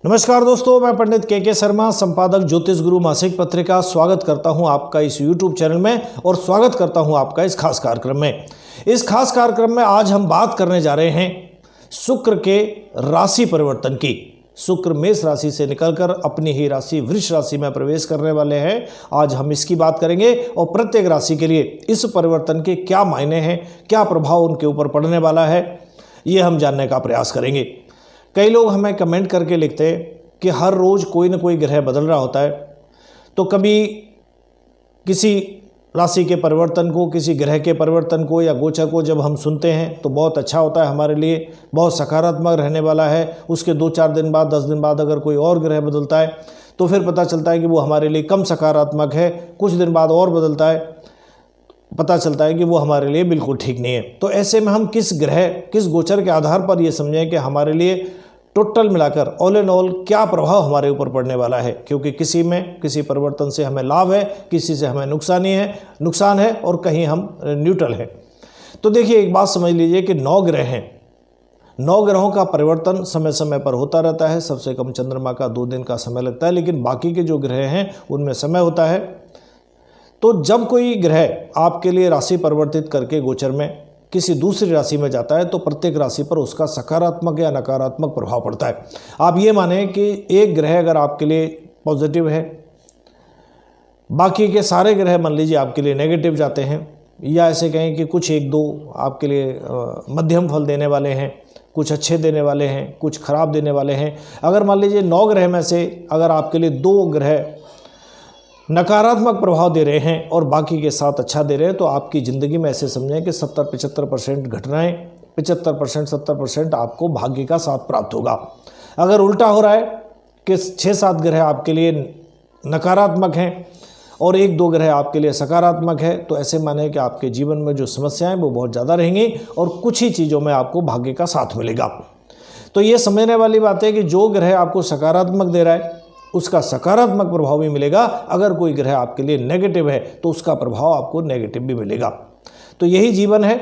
नमस्कार दोस्तों, मैं पंडित के शर्मा, संपादक ज्योतिष गुरु मासिक पत्रिका, स्वागत करता हूं आपका इस YouTube चैनल में और स्वागत करता हूं आपका इस खास कार्यक्रम में। इस खास कार्यक्रम में आज हम बात करने जा रहे हैं शुक्र के राशि परिवर्तन की। शुक्र मेष राशि से निकलकर अपनी ही राशि वृष राशि में प्रवेश करने वाले हैं। आज हम इसकी बात करेंगे और प्रत्येक राशि के लिए इस परिवर्तन के क्या मायने हैं, क्या प्रभाव उनके ऊपर पड़ने वाला है, ये हम जानने का प्रयास करेंगे। कई लोग हमें कमेंट करके लिखते हैं कि हर रोज़ कोई ना कोई ग्रह बदल रहा होता है, तो कभी किसी राशि के परिवर्तन को, किसी ग्रह के परिवर्तन को या गोचर को जब हम सुनते हैं तो बहुत अच्छा होता है, हमारे लिए बहुत सकारात्मक रहने वाला है। उसके 2-4 दिन बाद, 10 दिन बाद अगर कोई और ग्रह बदलता है तो फिर पता चलता है कि वो हमारे लिए कम सकारात्मक है। कुछ दिन बाद और बदलता है, पता चलता है कि वो हमारे लिए बिल्कुल ठीक नहीं है। तो ऐसे में हम किस ग्रह, किस गोचर के आधार पर ये समझें कि हमारे लिए टोटल मिलाकर ऑल एंड ऑल क्या प्रभाव हमारे ऊपर पड़ने वाला है, क्योंकि किसी में किसी परिवर्तन से हमें लाभ है, किसी से हमें नुकसान है और कहीं हम न्यूट्रल हैं। तो देखिए, एक बात समझ लीजिए कि 9 ग्रह हैं। 9 ग्रहों का परिवर्तन समय समय पर होता रहता है। सबसे कम चंद्रमा का 2 दिन का समय लगता है, लेकिन बाकी के जो ग्रह हैं उनमें समय होता है। तो जब कोई ग्रह आपके लिए राशि परिवर्तित करके गोचर में किसी दूसरी राशि में जाता है तो प्रत्येक राशि पर उसका सकारात्मक या नकारात्मक प्रभाव पड़ता है। आप ये माने कि एक ग्रह अगर आपके लिए पॉजिटिव है, बाकी के सारे ग्रह मान लीजिए आपके लिए नेगेटिव जाते हैं, या ऐसे कहें कि कुछ 1-2 आपके लिए मध्यम फल देने वाले हैं, कुछ अच्छे देने वाले हैं, कुछ खराब देने वाले हैं। अगर मान लीजिए 9 ग्रह में से अगर आपके लिए 2 ग्रह नकारात्मक प्रभाव दे रहे हैं और बाकी के 7 अच्छा दे रहे हैं, तो आपकी ज़िंदगी में ऐसे समझें कि 70-75% घटनाएं, 75% 70% आपको भाग्य का साथ प्राप्त होगा। अगर उल्टा हो रहा है कि 6-7 ग्रह आपके लिए नकारात्मक हैं और 1-2 ग्रह आपके लिए सकारात्मक है, तो ऐसे माने कि आपके जीवन में जो समस्याएं वो बहुत ज़्यादा रहेंगी और कुछ ही चीज़ों में आपको भाग्य का साथ मिलेगा। तो ये समझने वाली बात है कि जो ग्रह आपको सकारात्मक दे रहा है उसका सकारात्मक प्रभाव भी मिलेगा। अगर कोई ग्रह आपके लिए नेगेटिव है तो उसका प्रभाव आपको नेगेटिव भी मिलेगा। तो यही जीवन है,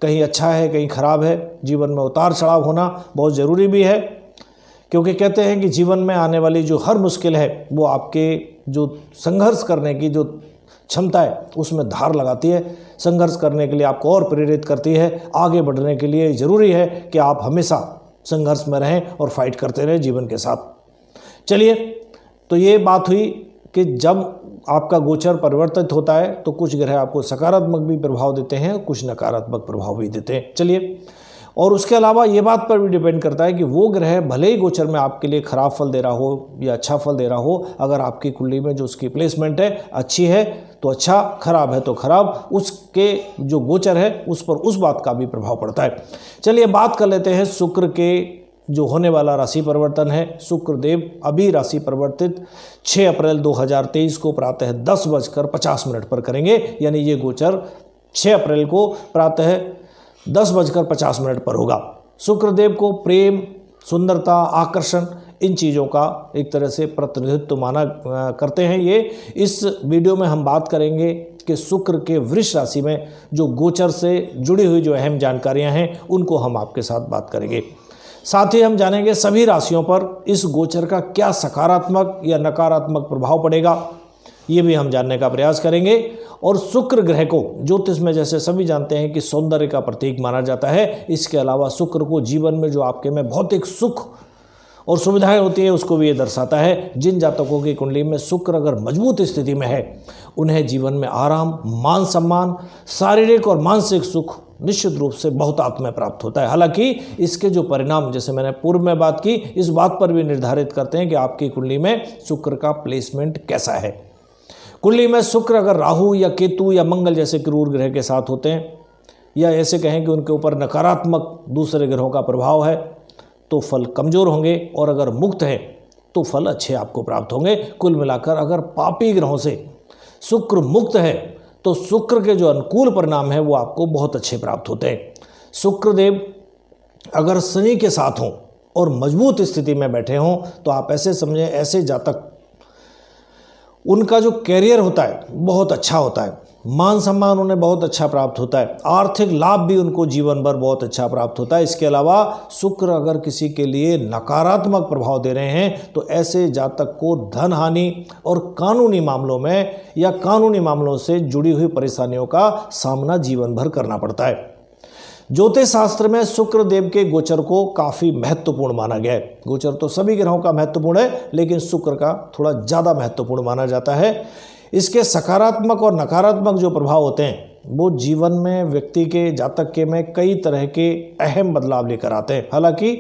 कहीं अच्छा है कहीं खराब है। जीवन में उतार चढ़ाव होना बहुत ज़रूरी भी है, क्योंकि कहते हैं कि जीवन में आने वाली जो हर मुश्किल है वो आपके जो संघर्ष करने की जो क्षमता है उसमें धार लगाती है। संघर्ष करने के लिए आपको और प्रेरित करती है। आगे बढ़ने के लिए ज़रूरी है कि आप हमेशा संघर्ष में रहें और फाइट करते रहें जीवन के साथ। चलिए, तो ये बात हुई कि जब आपका गोचर परिवर्तित होता है तो कुछ ग्रह आपको सकारात्मक भी प्रभाव देते हैं, कुछ नकारात्मक प्रभाव भी देते हैं। चलिए, और उसके अलावा ये बात पर भी डिपेंड करता है कि वो ग्रह भले ही गोचर में आपके लिए खराब फल दे रहा हो या अच्छा फल दे रहा हो, अगर आपकी कुंडली में जो उसकी प्लेसमेंट है अच्छी है तो अच्छा, खराब है तो खराब, उसके जो गोचर है उस पर उस बात का भी प्रभाव पड़ता है। चलिए, बात कर लेते हैं शुक्र के जो होने वाला राशि परिवर्तन है। शुक्र देव अभी राशि परिवर्तित 6 अप्रैल 2023 को प्रातः 10:50 पर करेंगे। यानी ये गोचर 6 अप्रैल को प्रातः 10:50 पर होगा। शुक्रदेव को प्रेम, सुंदरता, आकर्षण, इन चीज़ों का एक तरह से प्रतिनिधित्व माना करते हैं। ये इस वीडियो में हम बात करेंगे कि शुक्र के वृष राशि में जो गोचर से जुड़ी हुई जो अहम जानकारियां हैं उनको हम आपके साथ बात करेंगे। साथ ही हम जानेंगे सभी राशियों पर इस गोचर का क्या सकारात्मक या नकारात्मक प्रभाव पड़ेगा, ये भी हम जानने का प्रयास करेंगे। और शुक्र ग्रह को ज्योतिष में जैसे सभी जानते हैं कि सौंदर्य का प्रतीक माना जाता है, इसके अलावा शुक्र को जीवन में जो आपके में भौतिक सुख और सुविधाएं होती है उसको भी ये दर्शाता है। जिन जातकों की कुंडली में शुक्र अगर मजबूत स्थिति में है उन्हें जीवन में आराम, मान सम्मान, शारीरिक और मानसिक सुख निश्चित रूप से बहुतायत में प्राप्त होता है। हालांकि इसके जो परिणाम, जैसे मैंने पूर्व में बात की, इस बात पर भी निर्धारित करते हैं कि आपकी कुंडली में शुक्र का प्लेसमेंट कैसा है। कुंडली में शुक्र अगर राहु या केतु या मंगल जैसे क्रूर ग्रह के साथ होते हैं, या ऐसे कहें कि उनके ऊपर नकारात्मक दूसरे ग्रहों का प्रभाव है, तो फल कमज़ोर होंगे, और अगर मुक्त है तो फल अच्छे आपको प्राप्त होंगे। कुल मिलाकर अगर पापी ग्रहों से शुक्र मुक्त है तो शुक्र के जो अनुकूल परिणाम है वो आपको बहुत अच्छे प्राप्त होते हैं। शुक्रदेव अगर शनि के साथ हों और मजबूत स्थिति में बैठे हों तो आप ऐसे समझें, ऐसे जातक उनका जो कैरियर होता है बहुत अच्छा होता है। मान सम्मान उन्हें बहुत अच्छा प्राप्त होता है, आर्थिक लाभ भी उनको जीवन भर बहुत अच्छा प्राप्त होता है। इसके अलावा शुक्र अगर किसी के लिए नकारात्मक प्रभाव दे रहे हैं तो ऐसे जातक को धन हानि और कानूनी मामलों में या कानूनी मामलों से जुड़ी हुई परेशानियों का सामना जीवन भर करना पड़ता है। ज्योतिष शास्त्र में शुक्र देव के गोचर को काफ़ी महत्वपूर्ण माना गया है। गोचर तो सभी ग्रहों का महत्वपूर्ण है, लेकिन शुक्र का थोड़ा ज़्यादा महत्वपूर्ण माना जाता है। इसके सकारात्मक और नकारात्मक जो प्रभाव होते हैं वो जीवन में व्यक्ति के जातक के में कई तरह के अहम बदलाव लेकर आते हैं। हालांकि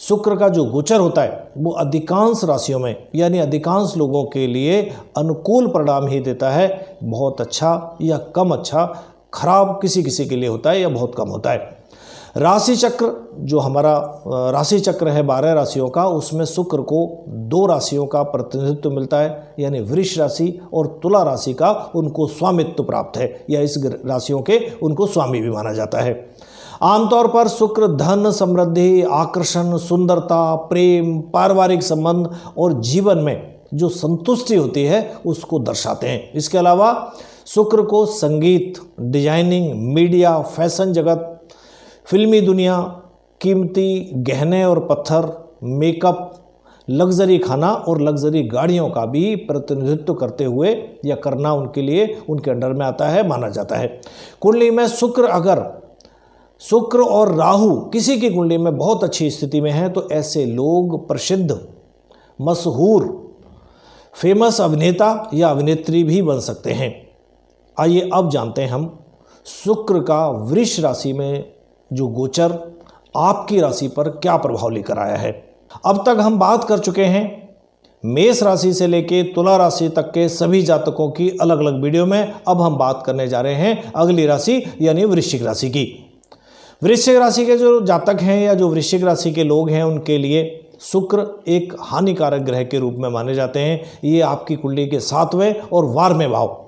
शुक्र का जो गोचर होता है वो अधिकांश राशियों में यानी अधिकांश लोगों के लिए अनुकूल परिणाम ही देता है। बहुत अच्छा या कम अच्छा, खराब किसी किसी के लिए होता है या बहुत कम होता है। राशि चक्र जो हमारा राशि चक्र है 12 राशियों का, उसमें शुक्र को 2 राशियों का प्रतिनिधित्व मिलता है, यानी वृष राशि और तुला राशि का उनको स्वामित्व प्राप्त है, या इस राशियों के उनको स्वामी भी माना जाता है। आमतौर पर शुक्र धन, समृद्धि, आकर्षण, सुंदरता, प्रेम, पारिवारिक संबंध और जीवन में जो संतुष्टि होती है उसको दर्शाते हैं। इसके अलावा शुक्र को संगीत, डिजाइनिंग, मीडिया, फैशन जगत, फिल्मी दुनिया, कीमती गहने और पत्थर, मेकअप, लग्जरी खाना और लग्जरी गाड़ियों का भी प्रतिनिधित्व करते हुए या करना उनके लिए उनके अंडर में आता है, माना जाता है। कुंडली में शुक्र और राहु किसी की कुंडली में बहुत अच्छी स्थिति में है तो ऐसे लोग प्रसिद्ध, मशहूर, फेमस अभिनेता या अभिनेत्री भी बन सकते हैं। आइए अब जानते हैं हम शुक्र का वृष राशि में जो गोचर आपकी राशि पर क्या प्रभाव लेकर आया है। अब तक हम बात कर चुके हैं मेष राशि से लेके तुला राशि तक के सभी जातकों की अलग अलग वीडियो में। अब हम बात करने जा रहे हैं अगली राशि यानी वृश्चिक राशि की। वृश्चिक राशि के जो जातक हैं या जो वृश्चिक राशि के लोग हैं उनके लिए शुक्र एक हानिकारक ग्रह के रूप में माने जाते हैं। ये आपकी कुंडली के 7वें और 12वें भाव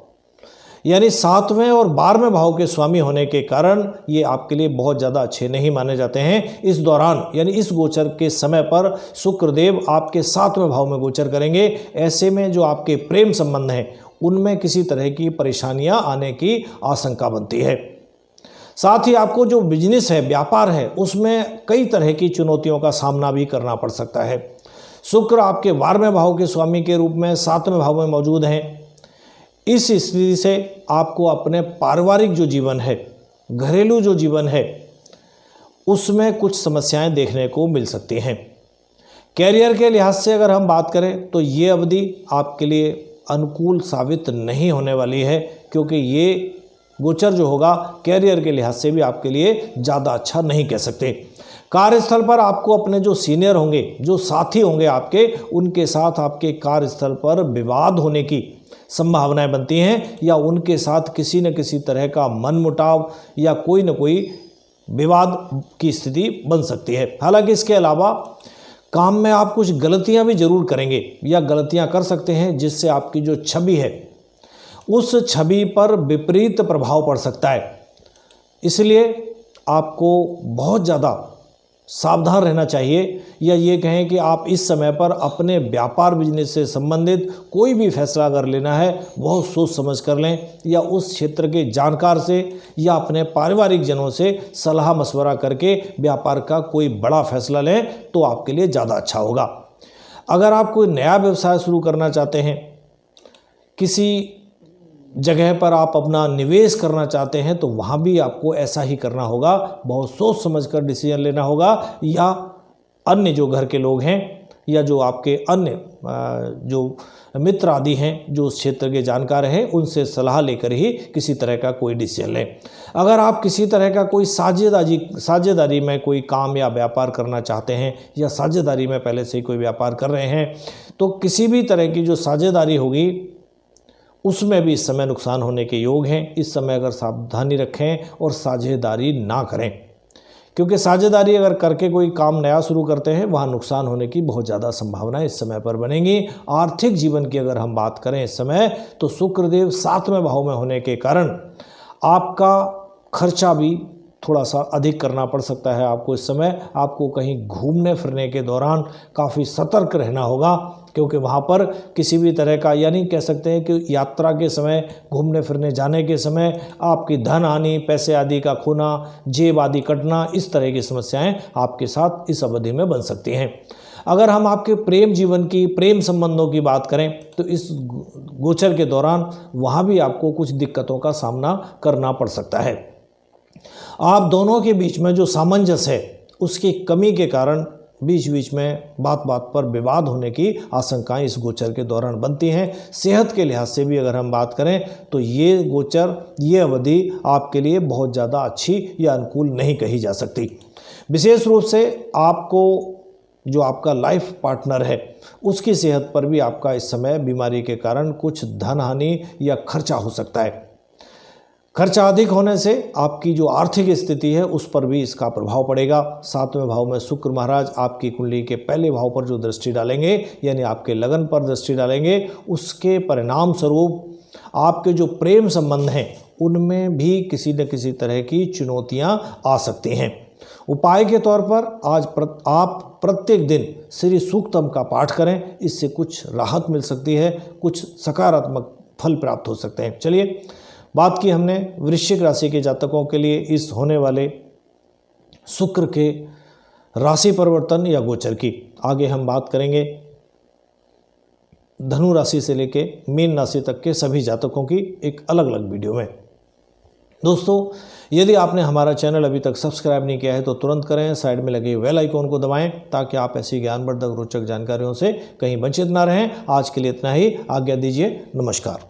यानी 7वें और 12वें भाव के स्वामी होने के कारण ये आपके लिए बहुत ज़्यादा अच्छे नहीं माने जाते हैं। इस दौरान यानी इस गोचर के समय पर शुक्रदेव आपके 7वें भाव में गोचर करेंगे। ऐसे में जो आपके प्रेम संबंध हैं उनमें किसी तरह की परेशानियां आने की आशंका बनती है। साथ ही आपको जो बिजनेस है, व्यापार है, उसमें कई तरह की चुनौतियों का सामना भी करना पड़ सकता है। शुक्र आपके 12वें भाव के स्वामी के रूप में 7वें भाव में मौजूद हैं। इस स्थिति से आपको अपने पारिवारिक जो जीवन है, घरेलू जो जीवन है, उसमें कुछ समस्याएं देखने को मिल सकती हैं। कैरियर के लिहाज से अगर हम बात करें तो ये अवधि आपके लिए अनुकूल साबित नहीं होने वाली है, क्योंकि ये गोचर जो होगा कैरियर के लिहाज से भी आपके लिए ज़्यादा अच्छा नहीं कह सकते। कार्यस्थल पर आपको अपने जो सीनियर होंगे, जो साथी होंगे आपके, उनके साथ आपके कार्यस्थल पर विवाद होने की संभावनाएं बनती हैं या उनके साथ किसी न किसी तरह का मनमुटाव या कोई न कोई विवाद की स्थिति बन सकती है। हालांकि इसके अलावा काम में आप कुछ गलतियां भी जरूर करेंगे या गलतियां कर सकते हैं, जिससे आपकी जो छवि है उस छवि पर विपरीत प्रभाव पड़ सकता है। इसलिए आपको बहुत ज़्यादा सावधान रहना चाहिए, या ये कहें कि आप इस समय पर अपने व्यापार बिजनेस से संबंधित कोई भी फैसला अगर लेना है बहुत सोच समझ कर लें, या उस क्षेत्र के जानकार से या अपने पारिवारिक जनों से सलाह मशवरा करके व्यापार का कोई बड़ा फैसला लें तो आपके लिए ज़्यादा अच्छा होगा। अगर आप कोई नया व्यवसाय शुरू करना चाहते हैं, किसी जगह पर आप अपना निवेश करना चाहते हैं, तो वहाँ भी आपको ऐसा ही करना होगा। बहुत सोच समझकर डिसीजन लेना होगा, या अन्य जो घर के लोग हैं या जो आपके अन्य जो मित्र आदि हैं जो उस क्षेत्र के जानकार हैं, उनसे सलाह लेकर ही किसी तरह का कोई डिसीजन लें। अगर आप किसी तरह का कोई साझेदारी में कोई काम या व्यापार करना चाहते हैं, या साझेदारी में पहले से ही कोई व्यापार कर रहे हैं, तो किसी भी तरह की जो साझेदारी होगी उसमें भी इस समय नुकसान होने के योग हैं। इस समय अगर सावधानी रखें और साझेदारी ना करें, क्योंकि साझेदारी अगर करके कोई काम नया शुरू करते हैं वहाँ नुकसान होने की बहुत ज़्यादा संभावना इस समय पर बनेंगी। आर्थिक जीवन की अगर हम बात करें इस समय, तो शुक्रदेव 7वें भाव में होने के कारण आपका खर्चा भी थोड़ा सा अधिक करना पड़ सकता है। आपको इस समय आपको कहीं घूमने फिरने के दौरान काफ़ी सतर्क रहना होगा। क्योंकि वहाँ पर किसी भी तरह का, यानी कह सकते हैं कि यात्रा के समय, घूमने फिरने जाने के समय आपकी धन हानि, पैसे आदि का खोना, जेब आदि कटना, इस तरह की समस्याएं आपके साथ इस अवधि में बन सकती हैं। अगर हम आपके प्रेम जीवन की, प्रेम संबंधों की बात करें तो इस गोचर के दौरान वहाँ भी आपको कुछ दिक्कतों का सामना करना पड़ सकता है। आप दोनों के बीच में जो सामंजस्य है उसकी कमी के कारण बीच बीच में बात बात पर विवाद होने की आशंकाएं इस गोचर के दौरान बनती हैं। सेहत के लिहाज से भी अगर हम बात करें तो ये गोचर, ये अवधि आपके लिए बहुत ज़्यादा अच्छी या अनुकूल नहीं कही जा सकती। विशेष रूप से आपको जो आपका लाइफ पार्टनर है उसकी सेहत पर भी आपका इस समय बीमारी के कारण कुछ धन हानि या खर्चा हो सकता है। खर्चा अधिक होने से आपकी जो आर्थिक स्थिति है उस पर भी इसका प्रभाव पड़ेगा। 7वें भाव में शुक्र महाराज आपकी कुंडली के पहले भाव पर जो दृष्टि डालेंगे, यानी आपके लगन पर दृष्टि डालेंगे, उसके परिणाम स्वरूप आपके जो प्रेम संबंध हैं उनमें भी किसी न किसी तरह की चुनौतियां आ सकती हैं। उपाय के तौर पर आज आप प्रत्येक दिन श्री सूक्तम का पाठ करें, इससे कुछ राहत मिल सकती है, कुछ सकारात्मक फल प्राप्त हो सकते हैं। चलिए, बात की हमने वृश्चिक राशि के जातकों के लिए इस होने वाले शुक्र के राशि परिवर्तन या गोचर की। आगे हम बात करेंगे धनु राशि से लेके मीन राशि तक के सभी जातकों की एक अलग अलग वीडियो में। दोस्तों, यदि आपने हमारा चैनल अभी तक सब्सक्राइब नहीं किया है तो तुरंत करें, साइड में लगे बेल आइकॉन को दबाएं ताकि आप ऐसी ज्ञानवर्धक रोचक जानकारियों से कहीं वंचित ना रहें। आज के लिए इतना ही, आज्ञा दीजिए, नमस्कार।